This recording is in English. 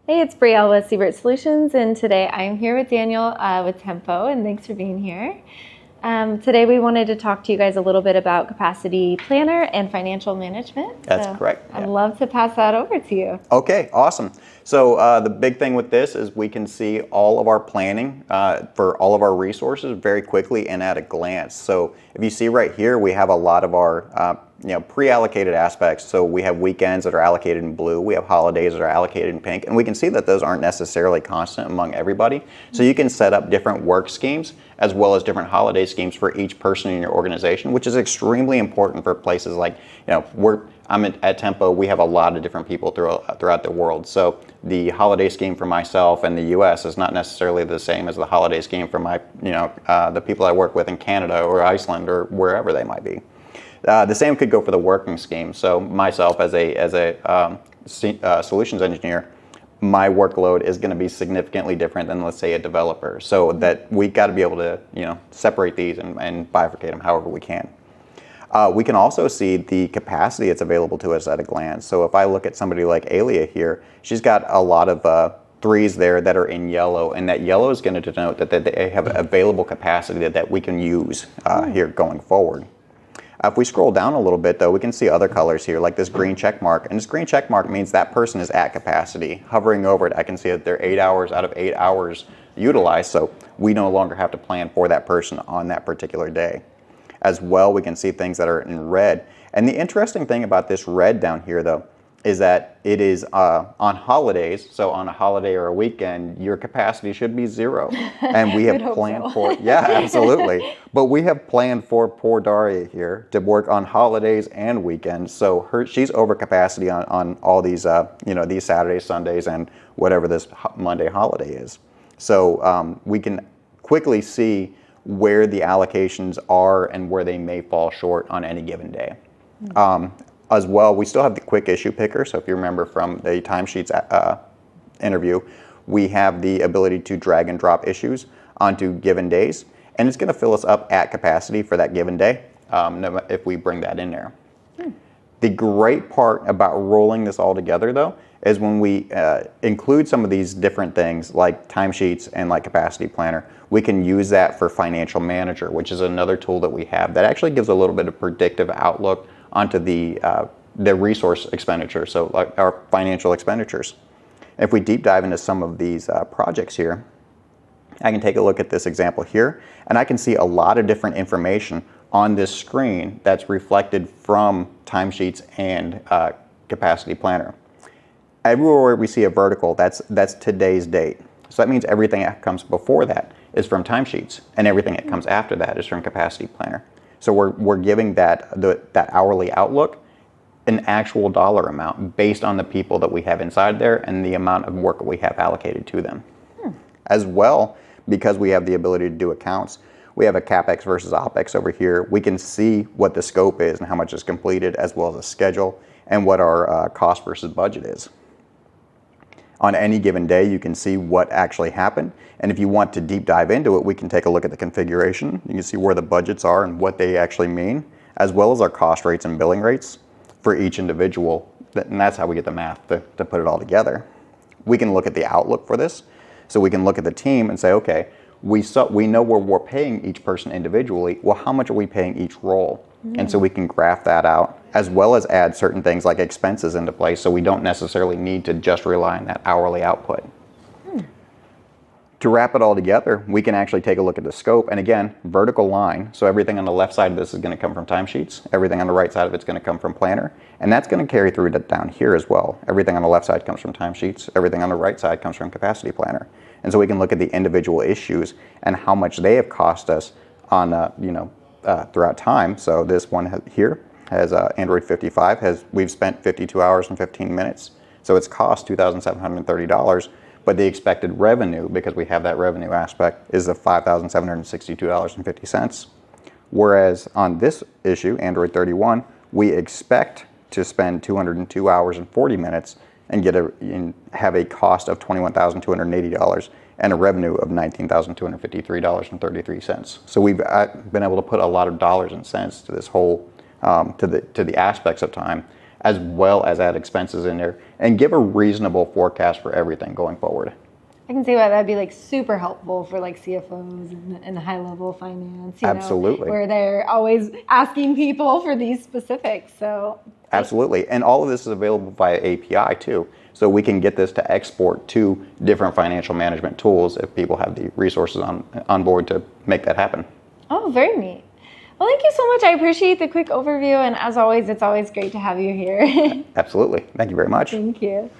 Hey, it's Brielle with Seibert Solutions, and today I'm here with Daniel with Tempo, and thanks for being here. Today we wanted to talk to you guys a little bit about capacity planner and financial management. That's correct. I'd love to pass that over to you. Okay, awesome. So the big thing with this is we can see all of our planning for all of our resources very quickly and at a glance. So if you see right here, we have a lot of our pre-allocated aspects. So we have weekends that are allocated in blue, we have holidays that are allocated in pink, and we can see that those aren't necessarily constant among everybody. So you can set up different work schemes as well as different holiday schemes for each person in your organization, which is extremely important for places like, I'm at Tempo, we have a lot of different people throughout the world. So the holiday scheme for myself in the US is not necessarily the same as the holiday scheme for my, the people I work with in Canada or Iceland or wherever they might be. The same could go for the working scheme. So myself as a solutions engineer, my workload is going to be significantly different than, let's say, a developer. So that we got to be able to separate these and bifurcate them however we can. We can also see the capacity that's available to us at a glance. So if I look at somebody like Alia here, she's got a lot of threes there that are in yellow, and that yellow is going to denote that they have available capacity that we can use here going forward. If we scroll down a little bit, though, we can see other colors here, like this green check mark. And this green check mark means that person is at capacity. Hovering over it, I can see that they're 8 hours out of 8 hours utilized, so we no longer have to plan for that person on that particular day. As well, we can see things that are in red. And the interesting thing about this red down here, though, is that it is on holidays. So on a holiday or a weekend, your capacity should be 0. And we have planned for, yeah, absolutely. But we have planned for poor Daria here to work on holidays and weekends. So she's over capacity on all these, these Saturdays, Sundays, and whatever this Monday holiday is. So we can quickly see where the allocations are and where they may fall short on any given day. As well, we still have the quick issue picker. So if you remember from the timesheets interview, we have the ability to drag and drop issues onto given days, and it's going to fill us up at capacity for that given day if we bring that in there. The great part about rolling this all together, though, is when we include some of these different things like timesheets and like capacity planner, we can use that for financial manager, which is another tool that we have that actually gives a little bit of predictive outlook onto the resource expenditure, so like our financial expenditures. If we deep dive into some of these projects here, I can take a look at this example here, and I can see a lot of different information on this screen that's reflected from timesheets and capacity planner. Everywhere we see a vertical, that's today's date. So that means everything that comes before that is from timesheets, and everything that comes after that is from capacity planner. So we're giving that hourly outlook an actual dollar amount based on the people that we have inside there and the amount of work that we have allocated to them. As well, because we have the ability to do accounts, we have a CAPEX versus OPEX over here. We can see what the scope is and how much is completed, as well as a schedule and what our cost versus budget is. On any given day, you can see what actually happened. And if you want to deep dive into it, we can take a look at the configuration. You can see where the budgets are and what they actually mean, as well as our cost rates and billing rates for each individual. And that's how we get the math to put it all together. We can look at the outlook for this. So we can look at the team and say, okay, we know where we're paying each person individually. Well, how much are we paying each role? And so we can graph that out, as well as add certain things like expenses into place, so we don't necessarily need to just rely on that hourly output. To wrap it all together, we can actually take a look at the scope, and again, vertical line, so everything on the left side of this is going to come from timesheets, everything on the right side of it's going to come from planner, and that's going to carry through to down here as well. Everything on the left side comes from timesheets, everything on the right side comes from capacity planner. And so we can look at the individual issues and how much they have cost us on throughout time. So this one here has Android 55. We've spent 52 hours and 15 minutes. So it's cost $2,730, but the expected revenue, because we have that revenue aspect, is of $5,762.50. Whereas on this issue, Android 31, we expect to spend 202 hours and 40 minutes and have a cost of $21,280 and a revenue of $19,253.33. So we've been able to put a lot of dollars and cents to this whole, to the aspects of time, as well as add expenses in there and give a reasonable forecast for everything going forward. I can see why that'd be like super helpful for like CFOs and high level finance, Absolutely. where they're always asking people for these specifics. So absolutely. And all of this is available via API too. So we can get this to export to different financial management tools if people have the resources on board to make that happen. Oh, very neat. Well, thank you so much. I appreciate the quick overview. And as always, it's always great to have you here. Absolutely. Thank you very much. Thank you.